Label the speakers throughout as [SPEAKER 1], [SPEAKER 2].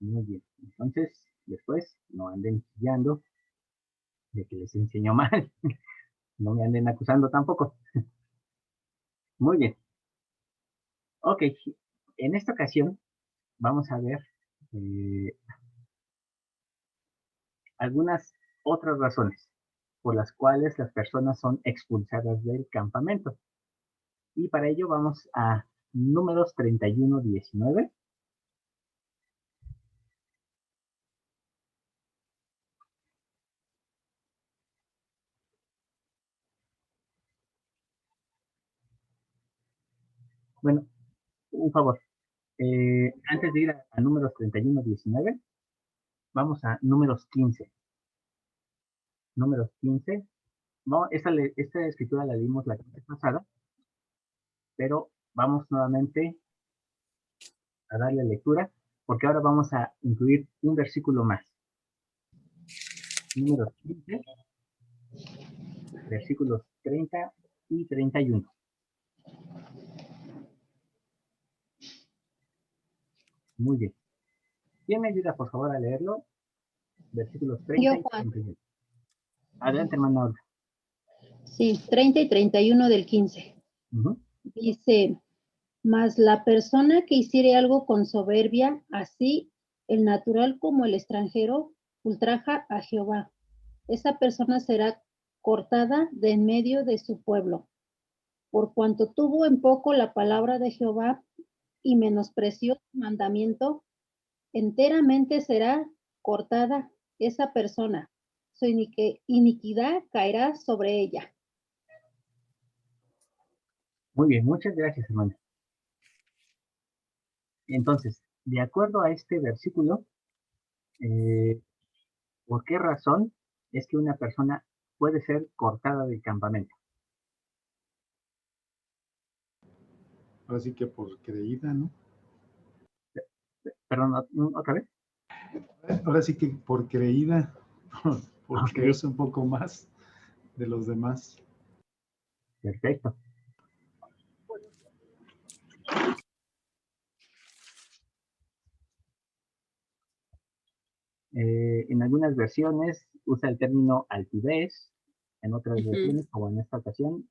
[SPEAKER 1] Muy bien. Entonces, después no anden chillando de que les enseñó mal. No me anden acusando tampoco. Muy bien. Ok. En esta ocasión vamos a ver eh, algunas otras razones por las cuales las personas son expulsadas del campamento. Y para ello vamos a números 31:19. Bueno, un favor. Antes de ir a números 31:19, vamos a números 15. Números 15. No, esta escritura la leímos la clase pasada, pero vamos nuevamente a darle lectura, porque ahora vamos a incluir un versículo más. Números 15, versículos 30 y 31. Muy bien. ¿Quién me ayuda, por favor, a leerlo? Versículos 30
[SPEAKER 2] Yo,
[SPEAKER 1] y
[SPEAKER 2] Juan.
[SPEAKER 1] 31. Adelante, hermano Olga.
[SPEAKER 2] Sí, 30 y 31 del 15. Dice, mas la persona que hiciere algo con soberbia, así el natural como el extranjero, ultraja a Jehová. Esa persona será cortada de en medio de su pueblo. Por cuanto tuvo en poco la palabra de Jehová y menospreció su mandamiento, enteramente será cortada esa persona. Su iniquidad caerá sobre ella.
[SPEAKER 1] Muy bien, muchas gracias, hermano. Entonces, de acuerdo a este versículo, ¿por qué razón es que una persona puede ser cortada del campamento?
[SPEAKER 3] Ahora sí que por creída, ¿no?
[SPEAKER 1] Perdón, ¿otra vez?
[SPEAKER 3] Ahora sí que por creída, por
[SPEAKER 1] Ok,
[SPEAKER 3] creerse un poco más de los demás.
[SPEAKER 1] perfecto. En algunas versiones usa el término altivez, en otras versiones, como en esta ocasión,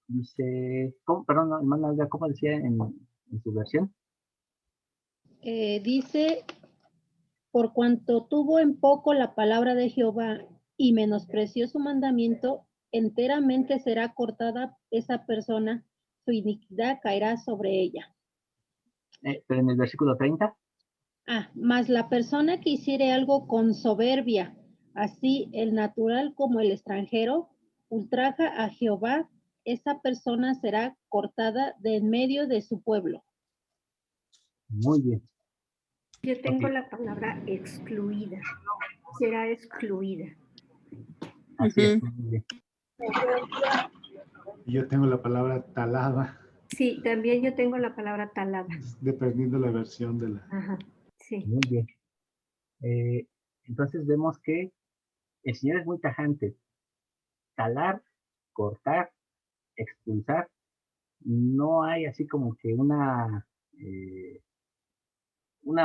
[SPEAKER 1] dice, perdón, hermana Olga, ¿cómo decía en su versión?
[SPEAKER 2] Dice, por cuanto tuvo en poco la palabra de Jehová y menospreció su mandamiento, enteramente será cortada esa persona, su iniquidad caerá sobre ella.
[SPEAKER 1] Pero en el versículo 30,
[SPEAKER 2] Mas la persona que hiciere algo con soberbia, así el natural como el extranjero, ultraja a Jehová, esa persona será cortada de en medio de su pueblo.
[SPEAKER 1] muy bien.
[SPEAKER 4] Yo tengo
[SPEAKER 1] Ok,
[SPEAKER 4] la palabra excluida. Será excluida.
[SPEAKER 1] así es, muy bien.
[SPEAKER 3] Y yo tengo la palabra talada,
[SPEAKER 4] Sí, también yo tengo la palabra talada.
[SPEAKER 3] dependiendo de la versión de la...
[SPEAKER 4] Ajá, sí.
[SPEAKER 1] Muy bien. Entonces vemos que el Señor es muy tajante. Talar, cortar, expulsar, no hay así como que una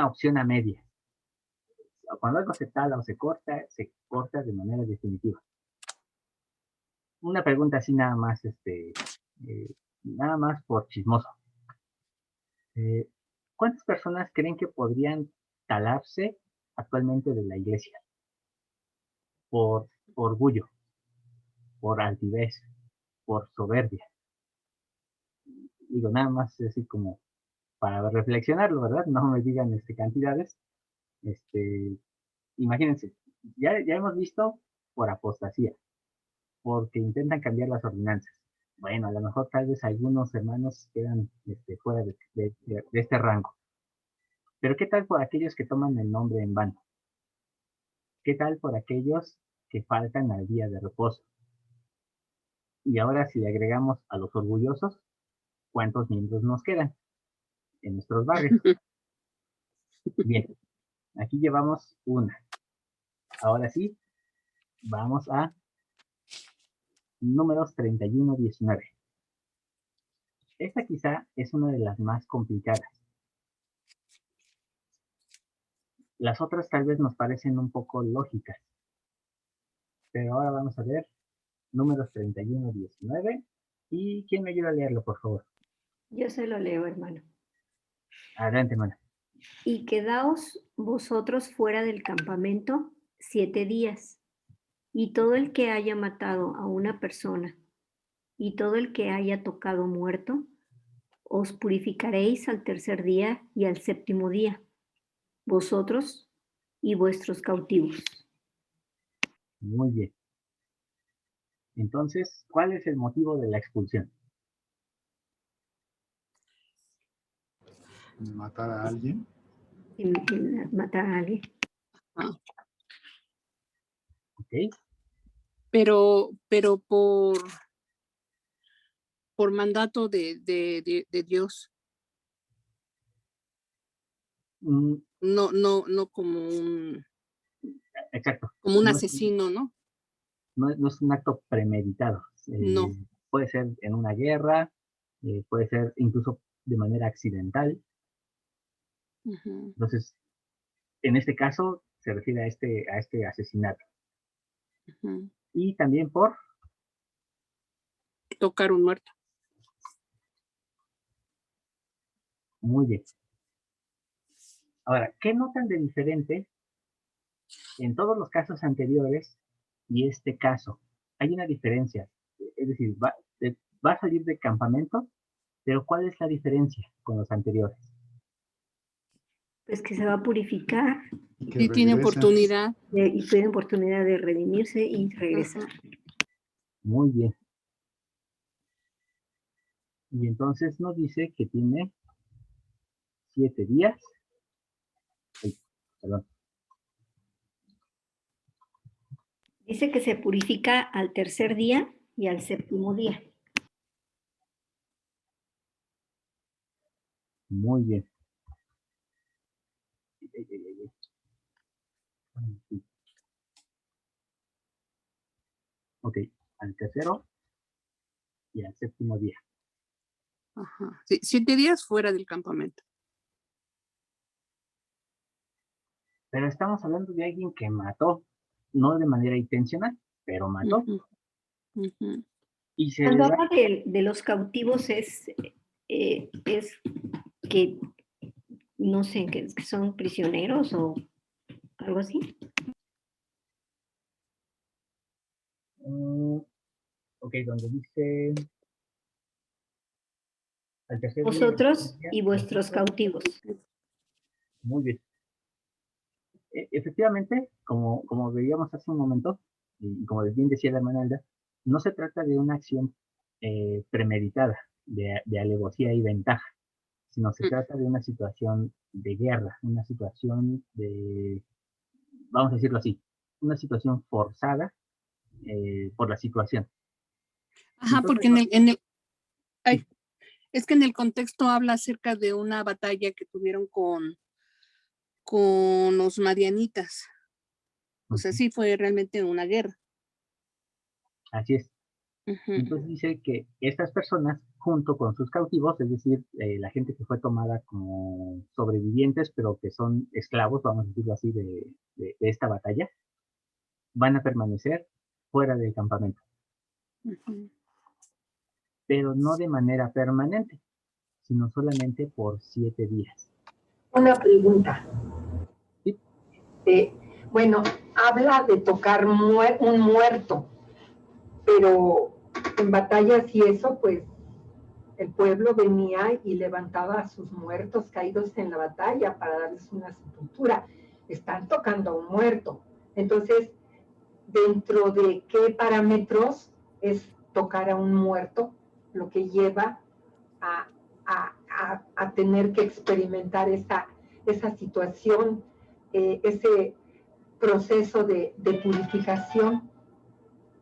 [SPEAKER 1] opción a media. Cuando algo se tala o se corta de manera definitiva. Una pregunta así nada más, nada más por chismoso. Eh, ¿Cuántas personas creen que podrían talarse actualmente de la iglesia? Por orgullo, por altivez, por soberbia. Digo, nada más así como para reflexionarlo, ¿verdad? No me digan cantidades. Este, Imagínense, ya hemos visto por apostasía, porque intentan cambiar las ordenanzas. Bueno, a lo mejor tal vez algunos hermanos quedan fuera de este rango. Pero ¿qué tal por aquellos que toman el nombre en vano? ¿Qué tal por aquellos que faltan al día de reposo? Y ahora si le agregamos a los orgullosos, ¿cuántos miembros nos quedan en nuestros barrios? Bien, aquí llevamos una. Ahora sí, vamos a números 31:19. Esta quizá es una de las más complicadas. Las otras tal vez nos parecen un poco lógicas. Pero ahora vamos a ver números 31, 19. ¿Y quién me ayuda a leerlo, por favor?
[SPEAKER 4] Yo se lo leo, hermano.
[SPEAKER 1] Adelante, hermana.
[SPEAKER 4] Y quedaos vosotros fuera del campamento 7 días, y todo el que haya matado a una persona, y todo el que haya tocado muerto, os purificaréis al tercer día y al séptimo día, vosotros y vuestros cautivos.
[SPEAKER 1] Muy bien. Entonces, ¿cuál es el motivo de la expulsión?
[SPEAKER 3] Matar a alguien.
[SPEAKER 4] Y matar a alguien.
[SPEAKER 1] ¿Ok?
[SPEAKER 5] Pero por mandato de Dios.
[SPEAKER 1] Mm,
[SPEAKER 5] No como un
[SPEAKER 1] exacto.
[SPEAKER 5] como un
[SPEAKER 1] No
[SPEAKER 5] asesino, ¿no?
[SPEAKER 1] no es un acto premeditado.
[SPEAKER 5] No.
[SPEAKER 1] Puede ser en una guerra, puede ser incluso de manera accidental.
[SPEAKER 5] Ujú.
[SPEAKER 1] Entonces, en este caso, se refiere a este asesinato.
[SPEAKER 5] Ujú.
[SPEAKER 1] Y también por...
[SPEAKER 5] Tocar un muerto.
[SPEAKER 1] Muy bien. Ahora, ¿qué notan de diferente en todos los casos anteriores y este caso? Hay una diferencia. Es decir, va a salir del campamento, pero ¿cuál es la diferencia con los anteriores?
[SPEAKER 4] Pues que se va a purificar
[SPEAKER 3] Que
[SPEAKER 5] Sí tiene
[SPEAKER 3] regresa.
[SPEAKER 5] oportunidad.
[SPEAKER 4] y tiene oportunidad de redimirse y regresar.
[SPEAKER 1] Muy bien. Y entonces nos dice que tiene 7 días. Ay, perdón.
[SPEAKER 4] Dice que se purifica al tercer día y al séptimo día.
[SPEAKER 1] Muy bien. Ok, al tercero y al séptimo día.
[SPEAKER 5] Ajá. Sí, 7 días fuera del campamento.
[SPEAKER 1] Pero estamos hablando de alguien que mató, no de manera intencional, pero mató.
[SPEAKER 5] Ujú. Ujú.
[SPEAKER 1] Y se
[SPEAKER 4] Cuando
[SPEAKER 1] le da,
[SPEAKER 4] habla de los cautivos es que, no sé, que son prisioneros o algo así.
[SPEAKER 1] ok, donde dice al tercer día.
[SPEAKER 4] Vosotros y vuestros cautivos.
[SPEAKER 1] Muy bien. Efectivamente, como veíamos hace un momento, y como bien decía la hermana Alda, no se trata de una acción premeditada, de alevosía y ventaja, sino se trata de una situación de guerra, una situación de, vamos a decirlo así, una situación forzada por la situación.
[SPEAKER 5] Ajá,
[SPEAKER 1] Entonces,
[SPEAKER 5] porque ay, es que en el contexto habla acerca de una batalla que tuvieron con los madianitas. O sea, sí fue realmente una guerra.
[SPEAKER 1] así es.
[SPEAKER 5] Ujú.
[SPEAKER 1] Entonces dice que estas personas, junto con sus cautivos, es decir, la gente que fue tomada como sobrevivientes, pero que son esclavos, vamos a decirlo así, de esta batalla, van a permanecer fuera del campamento,
[SPEAKER 5] Ujú.
[SPEAKER 1] pero no de manera permanente, sino solamente por 7 días.
[SPEAKER 6] Una pregunta.
[SPEAKER 1] ¿Sí?
[SPEAKER 6] Bueno, habla de tocar un muerto, pero en batallas y eso, pues el pueblo venía y levantaba a sus muertos caídos en la batalla para darles una sepultura. Están tocando a un muerto. Entonces, ¿dentro de qué parámetros es tocar a un muerto lo que lleva a tener que experimentar esa situación, ese proceso de purificación?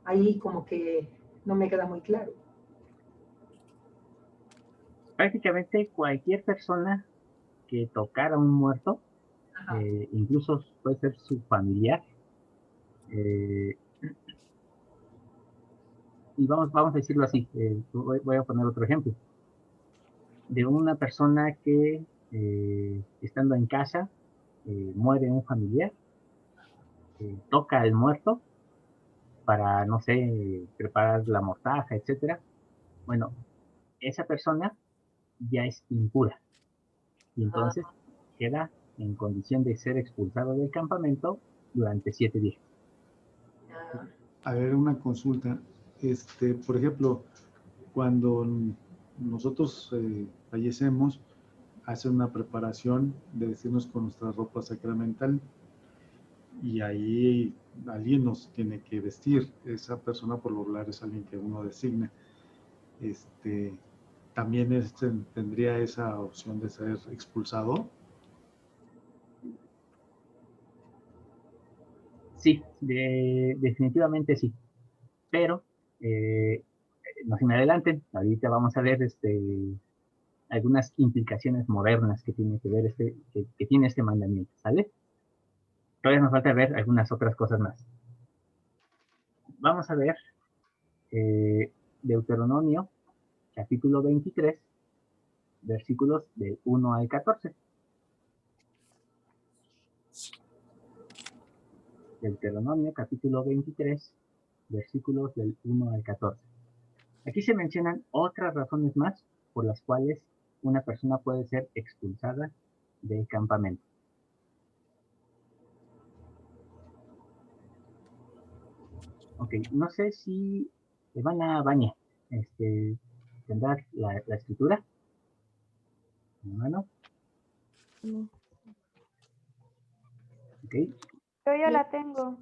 [SPEAKER 6] Ahí como que no me queda muy claro.
[SPEAKER 1] Prácticamente cualquier persona que tocara a un muerto, incluso puede ser su familiar, y vamos a decirlo así, voy a poner otro ejemplo, de una persona que estando en casa muere un familiar, toca al muerto para, no sé, preparar la mortaja, etcétera. Bueno, esa persona ya es impura y entonces queda en condición de ser expulsado del campamento durante 7 días.
[SPEAKER 3] A ver, una consulta. Por ejemplo, cuando nosotros fallecemos, hacen una preparación de vestirnos con nuestra ropa sacramental y ahí alguien nos tiene que vestir. Esa persona por lo regular es alguien que uno designa. ¿También tendría esa opción de ser expulsado?
[SPEAKER 1] Sí, definitivamente sí. Pero no se me adelanten, ahorita vamos a ver algunas implicaciones modernas que tiene que ver que tiene este mandamiento, ¿sale? Todavía nos falta ver algunas otras cosas más. Vamos a ver Deuteronomio, capítulo 23, versículos del 1 al 14. Deuteronomio, capítulo 23, versículos del 1 al 14. Aquí se mencionan otras razones más por las cuales una persona puede ser expulsada del campamento. Ok, no sé si Ivana Baña tendrá la escritura. Hermano. Ok.
[SPEAKER 7] Yo ya la tengo.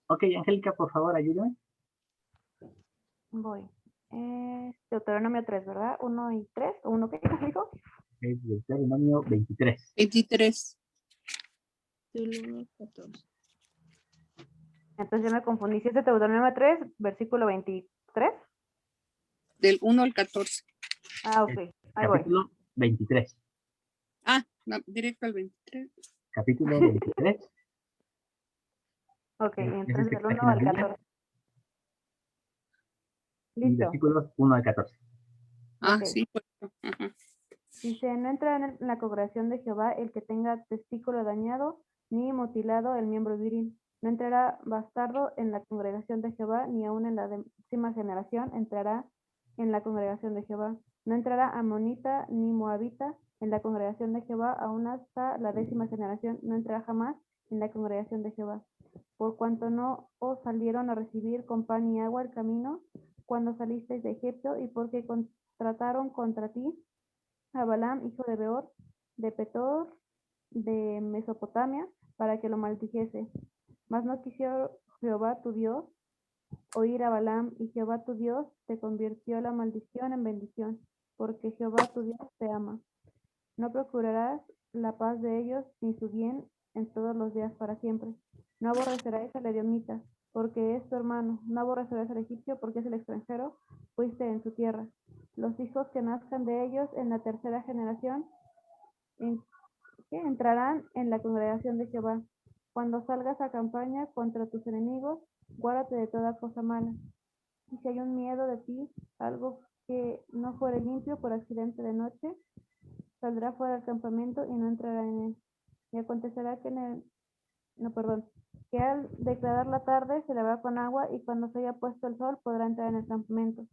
[SPEAKER 1] Ok, Angélica, por favor, ayúdame.
[SPEAKER 7] Voy. Deuteronomio 3, ¿verdad? 1 y 3. ¿O 1 qué dijo?
[SPEAKER 1] Es Deuteronomio 23.
[SPEAKER 5] 23. Del 1 al 14.
[SPEAKER 7] Entonces ya me confundí. Si es de Deuteronomio 3, versículo 23.
[SPEAKER 5] Del 1 al 14.
[SPEAKER 7] Ah, ok. Ahí voy.
[SPEAKER 1] Capítulo 23.
[SPEAKER 5] Ah, no, directo al 23.
[SPEAKER 1] Capítulo 23.
[SPEAKER 7] Ok,
[SPEAKER 1] Es
[SPEAKER 7] entonces
[SPEAKER 1] que
[SPEAKER 7] del
[SPEAKER 1] está
[SPEAKER 7] 1
[SPEAKER 1] aquí en la
[SPEAKER 7] al
[SPEAKER 1] Biblia.
[SPEAKER 7] 14.
[SPEAKER 1] Y
[SPEAKER 7] Listo.
[SPEAKER 1] versículos 1 al 14.
[SPEAKER 5] Ah,
[SPEAKER 7] Ok.
[SPEAKER 5] sí. Pues, ajá.
[SPEAKER 7] Dice, no entrará en la congregación de Jehová el que tenga testículo dañado, ni mutilado el miembro viril. No entrará bastardo en la congregación de Jehová, ni aun en la 10ª generación entrará en la congregación de Jehová. No entrará amonita ni moabita en la congregación de Jehová, aun hasta la 10ª generación no entrará jamás en la congregación de Jehová. Por cuanto no os salieron a recibir con pan y agua el camino cuando salisteis de Egipto, y porque contrataron contra ti a Balaam, hijo de Beor, de Petor, de Mesopotamia, para que lo maldijese. Mas no quiso Jehová tu Dios oír a Balaam, y Jehová tu Dios te convirtió la maldición en bendición, porque Jehová tu Dios te ama. No procurarás la paz de ellos, ni su bien en todos los días para siempre. No aborrecerás al edomita, porque es tu hermano. No aborrecerás al egipcio, porque es el extranjero, fuiste en su tierra. Los hijos que nazcan de ellos en la 3ª generación entrarán en la congregación de Jehová. Cuando salgas a campaña contra tus enemigos, guárdate de toda cosa mala. Y si hay un miedo de ti, algo que no fuere limpio por accidente de noche, saldrá fuera del campamento y no entrará en él. Y acontecerá que que al declarar la tarde se lavará con agua, y cuando se haya puesto el sol podrá entrar en el campamento.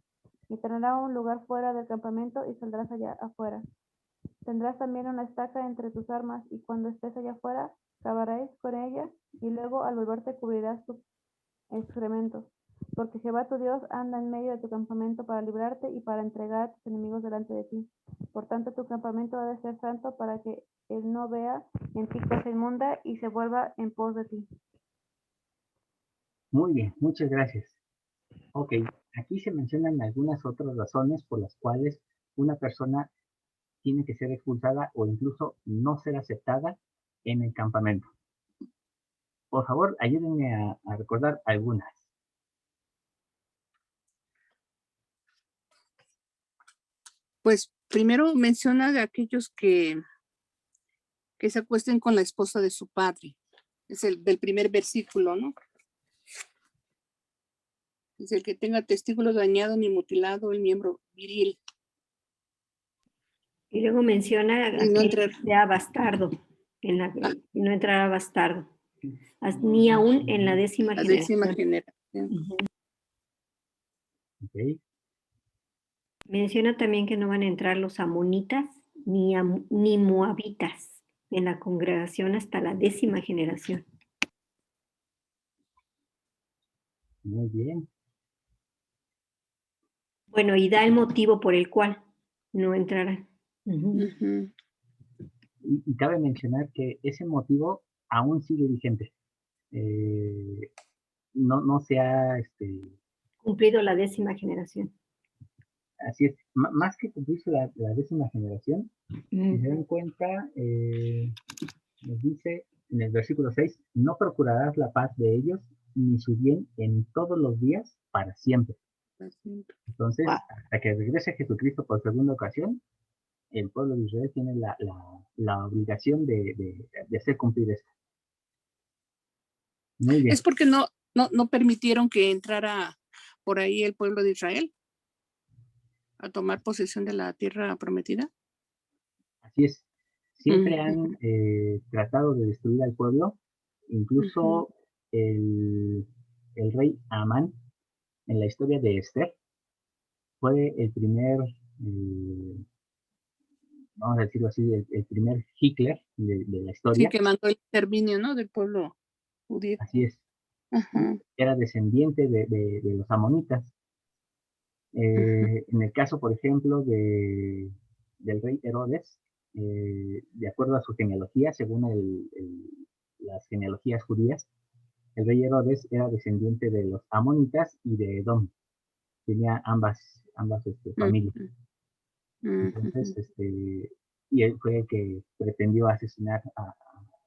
[SPEAKER 7] Y tendrá un lugar fuera del campamento y saldrás allá afuera. Tendrás también una estaca entre tus armas, y cuando estés allá afuera, cavaréis con ella, y luego al volverte cubrirás tus excrementos. Porque Jehová tu Dios anda en medio de tu campamento para librarte y para entregar a tus enemigos delante de ti. Por tanto, tu campamento ha de ser santo, para que él no vea en ti cosa inmunda y se vuelva en pos de ti.
[SPEAKER 1] Muy bien, muchas gracias. Ok, aquí se mencionan algunas otras razones por las cuales una persona tiene que ser expulsada o incluso no ser aceptada en el campamento. Por favor, ayúdenme a recordar algunas.
[SPEAKER 5] Pues primero menciona de aquellos que se acuesten con la esposa de su padre. Es el del primer versículo, ¿no? Es el que tenga testículo dañado ni mutilado el miembro viril.
[SPEAKER 4] Y luego menciona
[SPEAKER 5] Y no
[SPEAKER 4] aquel que sea bastardo. y no entrará bastardo, ni aún en la décima generación.
[SPEAKER 5] Uh-huh.
[SPEAKER 1] Okay.
[SPEAKER 4] Menciona también que no van a entrar los amonitas ni moabitas en la congregación hasta la 10ª generación.
[SPEAKER 1] Muy bien.
[SPEAKER 4] Bueno, y da el motivo por el cual no entrarán.
[SPEAKER 5] Uh-huh.
[SPEAKER 1] Y cabe mencionar que ese motivo aún sigue vigente. No se ha
[SPEAKER 4] cumplido la 10ª generación.
[SPEAKER 1] Así es, más que cumplirse la 10ª generación, si se dan cuenta, nos dice en el versículo 6, no procurarás la paz de ellos ni su bien en todos los días para siempre. Entonces, hasta que regrese Jesucristo por segunda ocasión, el pueblo de Israel tiene la obligación de hacer cumplir esto. Muy bien.
[SPEAKER 5] ¿Es porque no permitieron que entrara por ahí el pueblo de Israel a tomar posesión de la tierra prometida?
[SPEAKER 1] Así es. Siempre han tratado de destruir al pueblo. Incluso el rey Amán, en la historia de Esther, fue el primer, vamos a decirlo así, el primer Hitler de la historia.
[SPEAKER 5] Sí, que mandó el exterminio, ¿no? Del pueblo judío.
[SPEAKER 1] Así es. Era descendiente de los amonitas. En el caso, por ejemplo, del rey Herodes, de acuerdo a su genealogía, según las genealogías judías, el rey Herodes era descendiente de los amonitas y de Edom. Tenía ambas familias. Entonces, y él fue el que pretendió asesinar al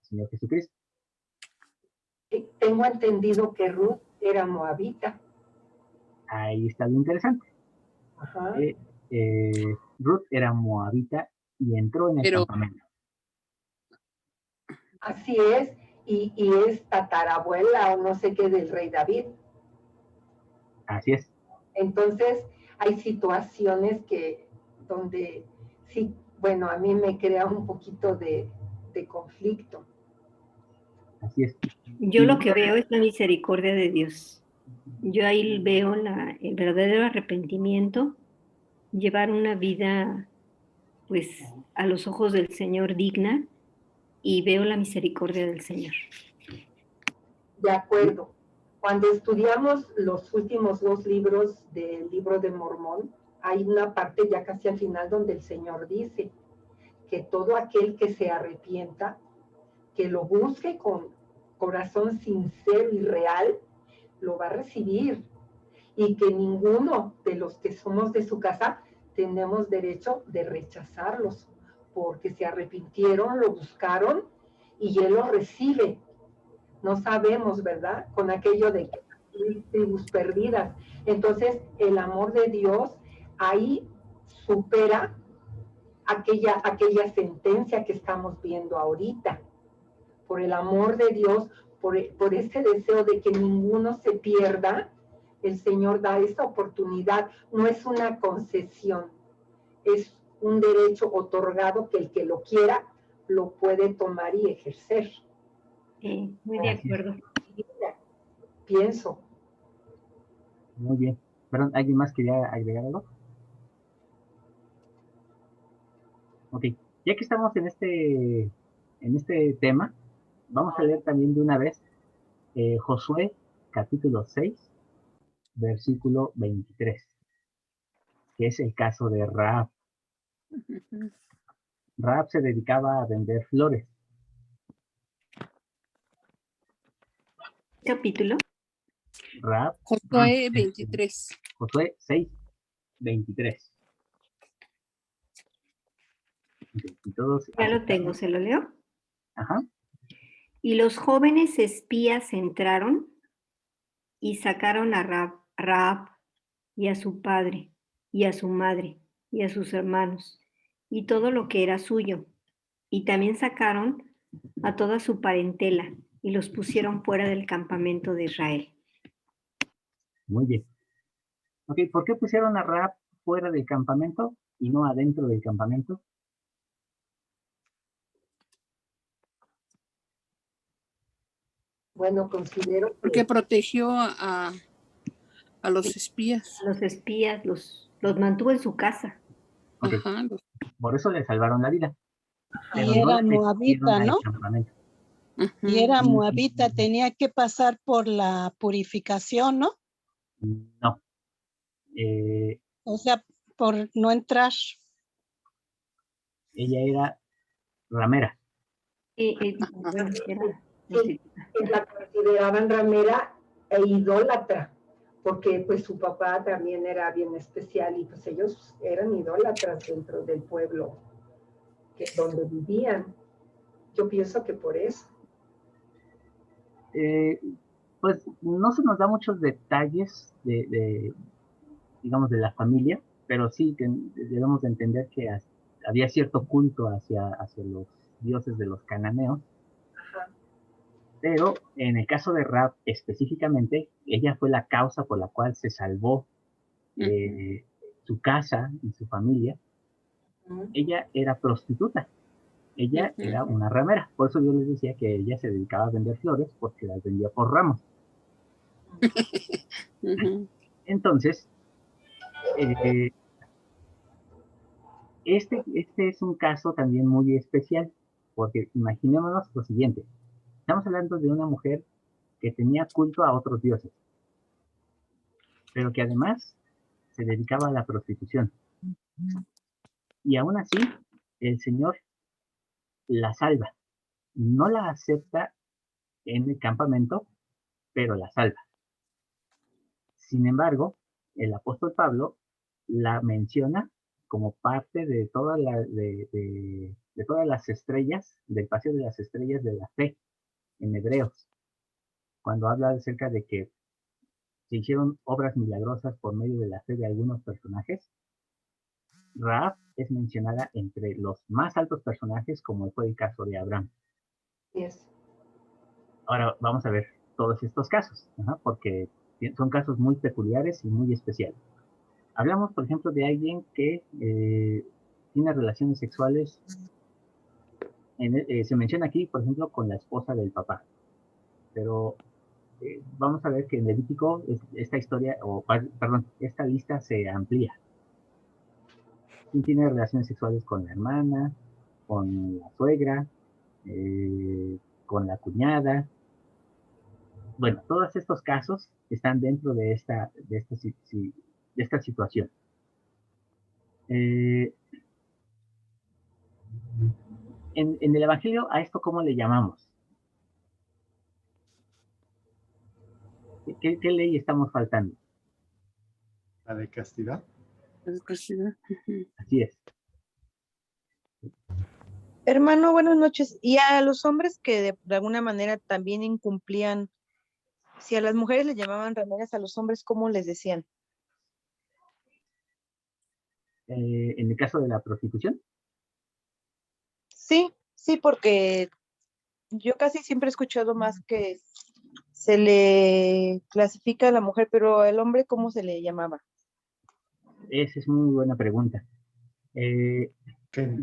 [SPEAKER 1] Señor Jesucristo.
[SPEAKER 6] Tengo entendido que Ruth era moabita.
[SPEAKER 1] Ahí está lo interesante.
[SPEAKER 6] Ajá.
[SPEAKER 1] Ruth era moabita y entró en el campamento.
[SPEAKER 6] Así es, y es tatarabuela o no sé qué del rey David.
[SPEAKER 1] Así es.
[SPEAKER 6] Entonces, hay situaciones donde sí, bueno, a mí me crea un poquito de conflicto.
[SPEAKER 1] Así es.
[SPEAKER 4] Yo lo que veo es la misericordia de Dios. Yo ahí veo el verdadero arrepentimiento, llevar una vida, pues, a los ojos del Señor digna, y veo la misericordia del Señor.
[SPEAKER 6] De acuerdo. Cuando estudiamos los últimos 2 libros del libro de Mormón, hay una parte ya casi al final donde el Señor dice que todo aquel que se arrepienta, que lo busque con corazón sincero y real, lo va a recibir. Y que ninguno de los que somos de su casa tenemos derecho de rechazarlos, porque se arrepintieron, lo buscaron y Él los recibe. No sabemos, ¿verdad? Con aquello de tribus perdidas. Entonces, el amor de Dios ahí supera aquella sentencia que estamos viendo ahorita. Por el amor de Dios, por ese deseo de que ninguno se pierda, el Señor da esa oportunidad. No es una concesión, es un derecho otorgado que el que lo quiera lo puede tomar y ejercer.
[SPEAKER 4] Muy de acuerdo.
[SPEAKER 6] Pienso.
[SPEAKER 1] Muy bien. Perdón, ¿alguien más quería agregar algo? Ok, ya que estamos en este tema, vamos a leer también de una vez Josué capítulo 6, versículo 23, que es el caso de Rahab. Rahab se dedicaba a vender flores.
[SPEAKER 4] ¿Capítulo?
[SPEAKER 1] Rahab.
[SPEAKER 5] Josué 23.
[SPEAKER 1] Josué 6, 23. Okay, y todos
[SPEAKER 4] ya lo tengo, ¿se lo leo?
[SPEAKER 1] Ajá.
[SPEAKER 4] Y los jóvenes espías entraron y sacaron a Rahab y a su padre y a su madre y a sus hermanos y todo lo que era suyo. Y también sacaron a toda su parentela y los pusieron fuera del campamento de Israel.
[SPEAKER 1] Muy bien. Ok, ¿por qué pusieron a Rahab fuera del campamento y no adentro del campamento?
[SPEAKER 6] Bueno, considero que...
[SPEAKER 5] Porque protegió a los espías.
[SPEAKER 4] Los espías los mantuvo en su casa.
[SPEAKER 1] Ok.
[SPEAKER 5] Ajá,
[SPEAKER 1] Por eso le salvaron la vida. Pero
[SPEAKER 8] Y
[SPEAKER 1] no
[SPEAKER 8] era
[SPEAKER 1] le metieron
[SPEAKER 8] moabita,
[SPEAKER 1] al
[SPEAKER 8] ¿no?
[SPEAKER 1] campamento.
[SPEAKER 8] Y era
[SPEAKER 1] Ujú.
[SPEAKER 8] moabita, tenía que pasar por la purificación, ¿no?
[SPEAKER 1] No.
[SPEAKER 8] O sea, por no entrar.
[SPEAKER 1] Ella era ramera.
[SPEAKER 4] Bueno, era
[SPEAKER 6] Sí, la consideraban ramera e idólatra, porque pues su papá también era bien especial y pues ellos eran idólatras dentro del pueblo donde vivían. Yo pienso que por eso.
[SPEAKER 1] Pues no se nos da muchos detalles digamos, de la familia, pero sí debemos de entender que había cierto culto hacia los dioses de los cananeos.
[SPEAKER 6] Ajá.
[SPEAKER 1] Pero en el caso de Rahab específicamente, ella fue la causa por la cual se salvó su casa y su familia. Ella era prostituta, ella era una ramera, por eso yo les decía que ella se dedicaba a vender flores porque las vendía por ramos. Entonces, este es un caso también muy especial, porque imaginémonos lo siguiente, estamos hablando de una mujer que tenía culto a otros dioses, pero que además se dedicaba a la prostitución. Y aún así, el Señor la salva. No la acepta en el campamento, pero la salva. Sin embargo, el apóstol Pablo la menciona como parte de de todas las estrellas, del paseo de las estrellas de la fe en Hebreos, cuando habla acerca de que se hicieron obras milagrosas por medio de la fe de algunos personajes. Rahab es mencionada entre los más altos personajes, como fue el caso de Abraham.
[SPEAKER 6] Yes.
[SPEAKER 1] Ahora vamos a ver todos estos casos, porque son casos muy peculiares y muy especiales. Hablamos, por ejemplo, de alguien que tiene relaciones sexuales, se menciona aquí, por ejemplo, con la esposa del papá, pero vamos a ver que en Levítico esta historia, perdón, esta lista se amplía. ¿Quién tiene relaciones sexuales con la hermana, con la suegra, con la cuñada? Bueno, todos estos casos están dentro de esta situación. En el Evangelio, ¿a esto cómo le llamamos? ¿Qué ley estamos faltando?
[SPEAKER 3] La de castidad.
[SPEAKER 1] Así es.
[SPEAKER 9] Hermano, buenas noches. Y a los hombres que de alguna manera también incumplían, si a las mujeres les llamaban rameras, a los hombres, ¿cómo les decían?
[SPEAKER 1] En el caso de la prostitución.
[SPEAKER 9] Sí, porque yo casi siempre he escuchado más que se le clasifica a la mujer, pero al hombre, ¿cómo se le llamaba?
[SPEAKER 1] Esa es muy buena pregunta. De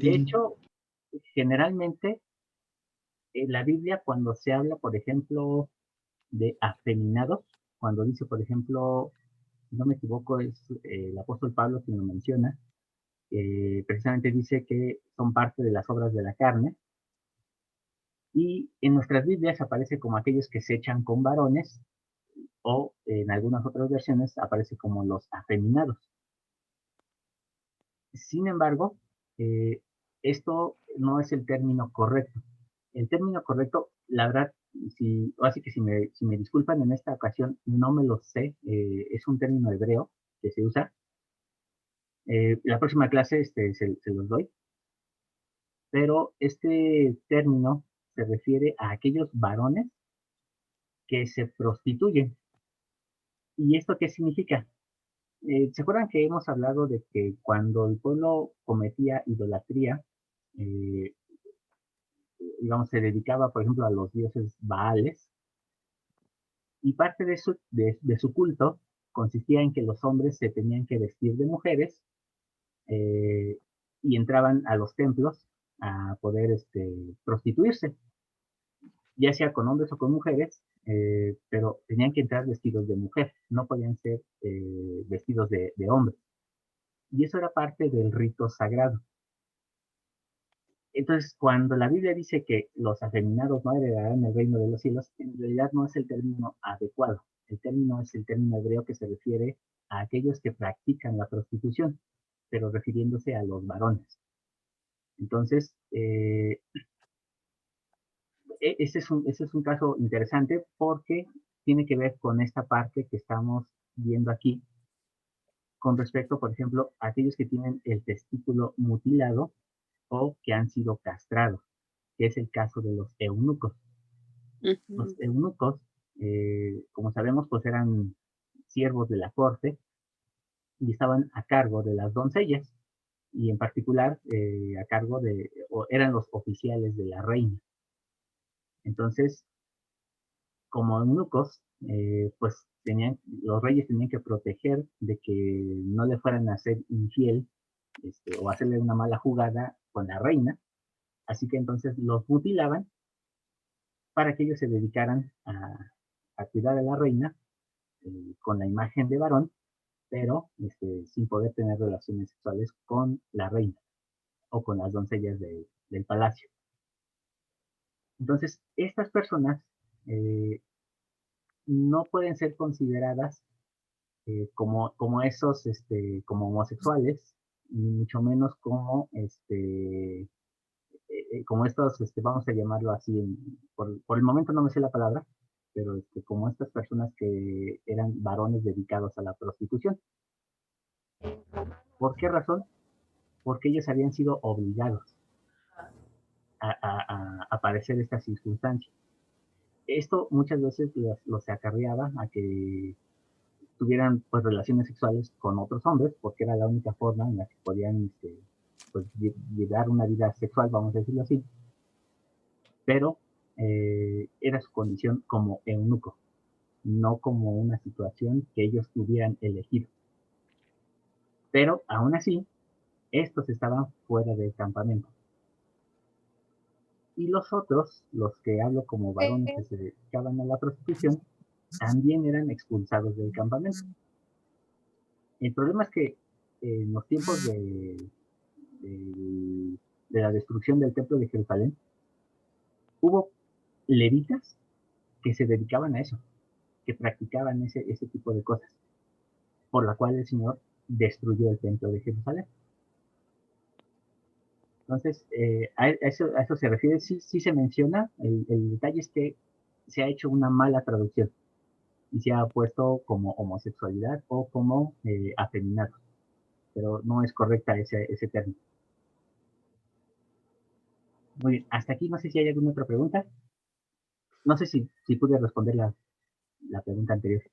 [SPEAKER 1] hecho, generalmente en la Biblia, cuando se habla, por ejemplo, de afeminados, cuando dice, por ejemplo, si no me equivoco, es el apóstol Pablo quien lo menciona, precisamente dice que son parte de las obras de la carne, y en nuestras Biblias aparece como aquellos que se echan con varones, o en algunas otras versiones aparece como los afeminados. Sin embargo, esto no es el término correcto. El término correcto, la verdad, así que si me disculpan en esta ocasión, no me lo sé, es un término hebreo que se usa. La próxima clase se los doy, pero este término se refiere a aquellos varones que se prostituyen. ¿Y esto qué significa? ¿Se acuerdan que hemos hablado de que cuando el pueblo cometía idolatría, eh, digamos, se dedicaba, por ejemplo, a los dioses Baales, y parte de su culto consistía en que los hombres se tenían que vestir de mujeres eh, y entraban a los templos a poder prostituirse, ya sea con hombres o con mujeres, pero tenían que entrar vestidos de mujer, no podían ser vestidos de hombre. Y eso era parte del rito sagrado. Entonces, cuando la Biblia dice que los afeminados no heredarán el reino de los cielos, en realidad no es el término adecuado. El término es el término hebreo que se refiere a aquellos que practican la prostitución, pero refiriéndose a los varones. Entonces, ese es un caso interesante porque tiene que ver con esta parte que estamos viendo aquí, con respecto, por ejemplo, a aquellos que tienen el testículo mutilado o que han sido castrados, que es el caso de los eunucos. Los eunucos, como sabemos, pues eran siervos de la corte y estaban a cargo de las doncellas, y en particular a cargo o eran los oficiales de la reina. Entonces, como eunucos, pues los reyes tenían que proteger de que no le fueran a ser infiel o hacerle una mala jugada con la reina, así que entonces los mutilaban para que ellos se dedicaran a cuidar a la reina con la imagen de varón, pero sin poder tener relaciones sexuales con la reina o con las doncellas del palacio. Entonces, estas personas no pueden ser consideradas como esos, como homosexuales, ni mucho menos como estos, vamos a llamarlo así, por el momento no me sé la palabra, pero como estas personas que eran varones dedicados a la prostitución. ¿Por qué razón? Porque ellos habían sido obligados a padecer esta circunstancia. Esto muchas veces los acarreaba a que tuvieran pues relaciones sexuales con otros hombres, porque era la única forma en la que podían pues, llevar una vida sexual, vamos a decirlo así, pero era su condición como eunuco, no como una situación que ellos hubieran elegido. Pero aún así, estos estaban fuera del campamento. Y los otros, los que hablo como varones que se dedicaban a la prostitución, también eran expulsados del campamento. El problema es que en los tiempos de la destrucción del templo de Jerusalén, hubo levitas que se dedicaban a eso, que practicaban ese tipo de cosas, por la cual el Señor destruyó el templo de Jerusalén. Entonces, a eso se refiere, sí se menciona, el detalle es que se ha hecho una mala traducción y se ha puesto como homosexualidad o como afeminado, pero no es correcta ese término. Muy bien, hasta aquí no sé si hay alguna otra pregunta. No sé si pude responder la pregunta anterior.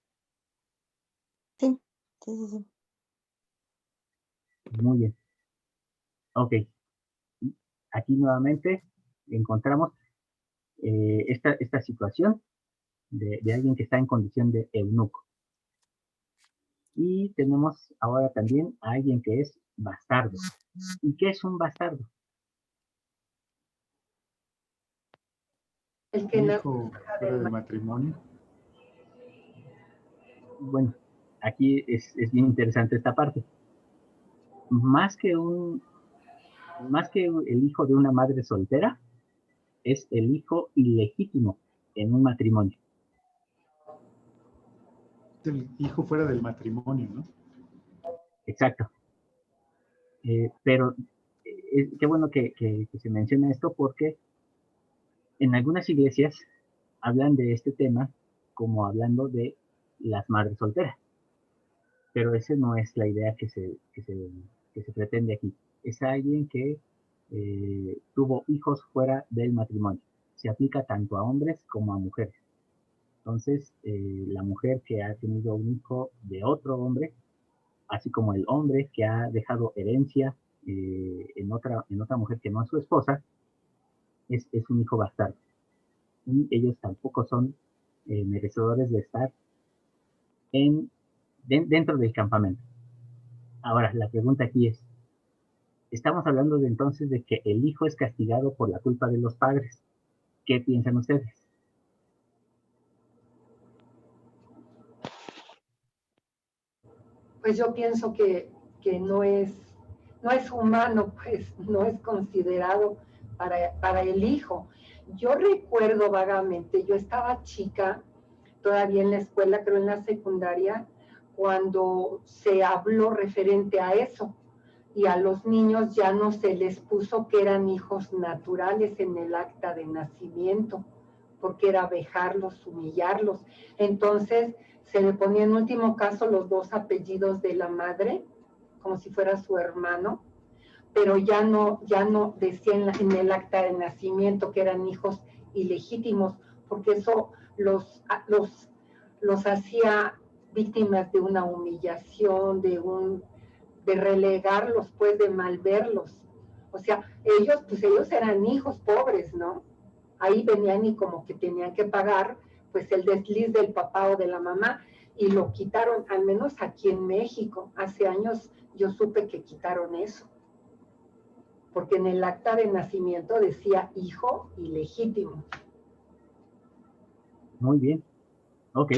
[SPEAKER 9] Sí, sí.
[SPEAKER 1] Muy bien. Ok. Aquí nuevamente encontramos esta situación de alguien que está en condición de eunuco. Y tenemos ahora también a alguien que es bastardo. ¿Y qué es un bastardo?
[SPEAKER 6] El que
[SPEAKER 3] hijo fuera del matrimonio.
[SPEAKER 1] Bueno, aquí es bien interesante esta parte. Más que el hijo de una madre soltera, es el hijo ilegítimo en un matrimonio.
[SPEAKER 3] El hijo fuera del matrimonio, ¿no?
[SPEAKER 1] Exacto. Pero qué bueno que se menciona esto porque en algunas iglesias hablan de este tema como hablando de las madres solteras. Pero esa no es la idea que se pretende aquí. Es alguien que tuvo hijos fuera del matrimonio. Se aplica tanto a hombres como a mujeres. Entonces, la mujer que ha tenido un hijo de otro hombre, así como el hombre que ha dejado herencia en otra mujer que no es su esposa, es un hijo bastardo. Y ellos tampoco son merecedores de estar dentro del campamento. Ahora, la pregunta aquí es, estamos hablando de entonces de que el hijo es castigado por la culpa de los padres. ¿Qué piensan ustedes?
[SPEAKER 6] pues yo pienso que no es humano, pues no es considerado para el hijo. Yo recuerdo vagamente, yo estaba chica, todavía en la escuela, creo en la secundaria, cuando se habló referente a eso, y a los niños ya no se les puso que eran hijos naturales en el acta de nacimiento, porque era vejarlos, humillarlos. Entonces se le ponía en último caso los dos apellidos de la madre, como si fuera su hermano, pero ya no decía en el acta de nacimiento que eran hijos ilegítimos, porque eso los hacía víctimas de una humillación, de relegarlos, pues, de malverlos. O sea, ellos eran hijos pobres, ¿no? Ahí venían y como que tenían que pagar, pues, el desliz del papá o de la mamá, y lo quitaron, al menos aquí en México. Hace años yo supe que quitaron eso, porque en el acta de nacimiento decía hijo ilegítimo.
[SPEAKER 1] Muy bien. Ok.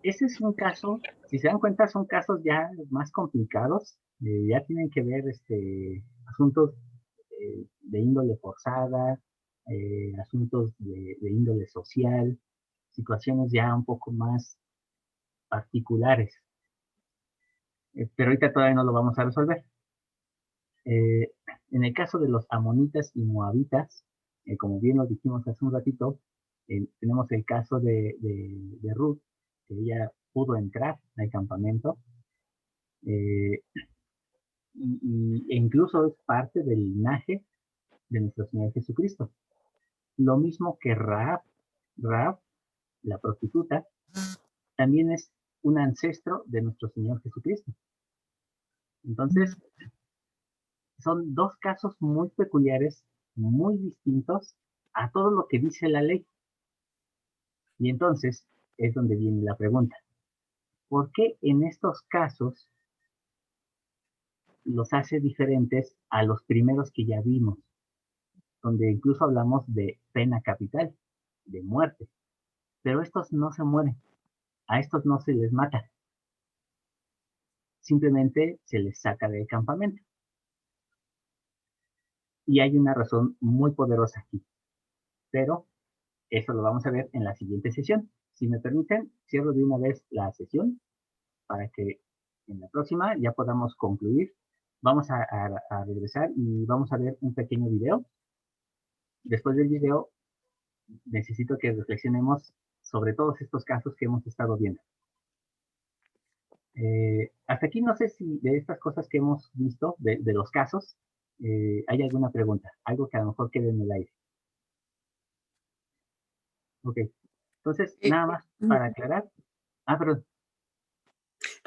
[SPEAKER 1] Ese es un caso, si se dan cuenta, son casos ya más complicados. Ya tienen que ver asuntos de índole forzada, asuntos de índole social, situaciones ya un poco más particulares. Pero ahorita todavía no lo vamos a resolver. En el caso de los amonitas y moabitas, como bien lo dijimos hace un ratito, tenemos el caso de Ruth, que ella pudo entrar al campamento, e incluso es parte del linaje de nuestro Señor Jesucristo. Lo mismo que Rahab, la prostituta, también es un ancestro de nuestro Señor Jesucristo. Entonces, son dos casos muy peculiares, muy distintos a todo lo que dice la ley. Y entonces es donde viene la pregunta. ¿Por qué en estos casos los hace diferentes a los primeros que ya vimos? Donde incluso hablamos de pena capital, de muerte. Pero estos no se mueren. A estos no se les mata. Simplemente se les saca del campamento. Y hay una razón muy poderosa aquí. Pero eso lo vamos a ver en la siguiente sesión. Si me permiten, cierro de una vez la sesión para que en la próxima ya podamos concluir. Vamos a regresar y vamos a ver un pequeño video. Después del video, necesito que reflexionemos sobre todos estos casos que hemos estado viendo. Hasta aquí no sé si de estas cosas que hemos visto, de los casos, hay alguna pregunta, algo que a lo mejor quede en el aire. Ok, entonces nada más para aclarar. Perdón.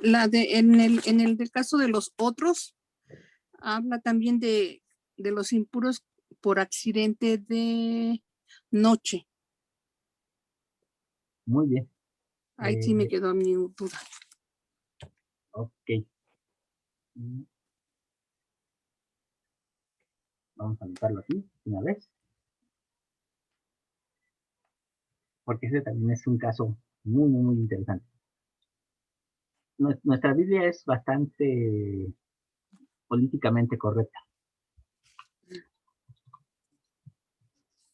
[SPEAKER 5] En el del caso de los otros, habla también de los impuros por accidente de noche.
[SPEAKER 1] Muy bien.
[SPEAKER 5] Ahí sí me quedó mi duda.
[SPEAKER 1] Ok. Vamos a anotarlo aquí una vez. Porque ese también es un caso muy, muy, muy interesante. Nuestra Biblia es bastante políticamente correcta.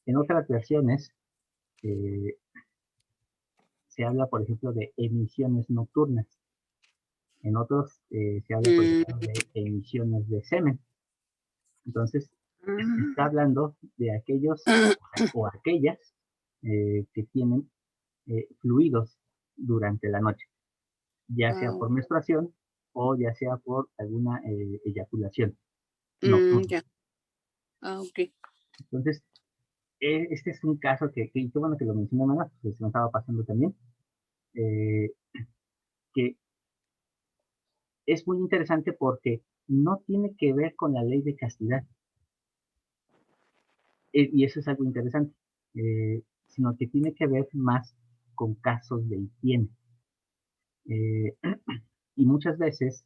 [SPEAKER 1] En otras versiones se habla, por ejemplo, de emisiones nocturnas. En otros se habla, por ejemplo, de emisiones de semen. Entonces, se está hablando de aquellos o aquellas que tienen fluidos durante la noche, ya sea por menstruación o ya sea por alguna eyaculación nocturna.
[SPEAKER 5] Ya. Ok.
[SPEAKER 1] Entonces, este es un caso que qué bueno que lo mencionó, Mana, pues se me estaba pasando también, que es muy interesante porque no tiene que ver con la ley de castidad. Y eso es algo interesante, sino que tiene que ver más con casos de higiene. Y muchas veces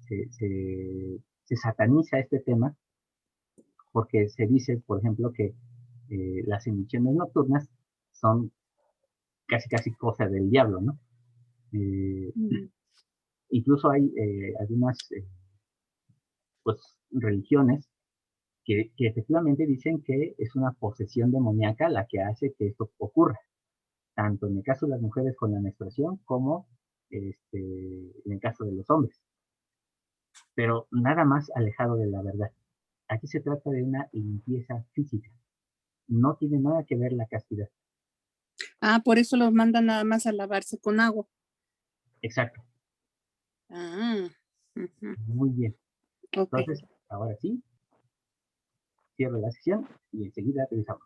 [SPEAKER 1] se sataniza este tema porque se dice, por ejemplo, que las emisiones nocturnas son casi cosa del diablo, ¿no? Incluso hay algunas pues, religiones que efectivamente dicen que es una posesión demoníaca la que hace que esto ocurra, tanto en el caso de las mujeres con la menstruación como en el caso de los hombres. Pero nada más alejado de la verdad. Aquí se trata de una limpieza física. No tiene nada que ver la castidad.
[SPEAKER 5] Ah, por eso los mandan nada más a lavarse con agua.
[SPEAKER 1] Exacto.
[SPEAKER 5] Ah.
[SPEAKER 1] Muy bien.
[SPEAKER 5] Okay.
[SPEAKER 1] Entonces, ahora sí, cierro la sesión y enseguida regresamos.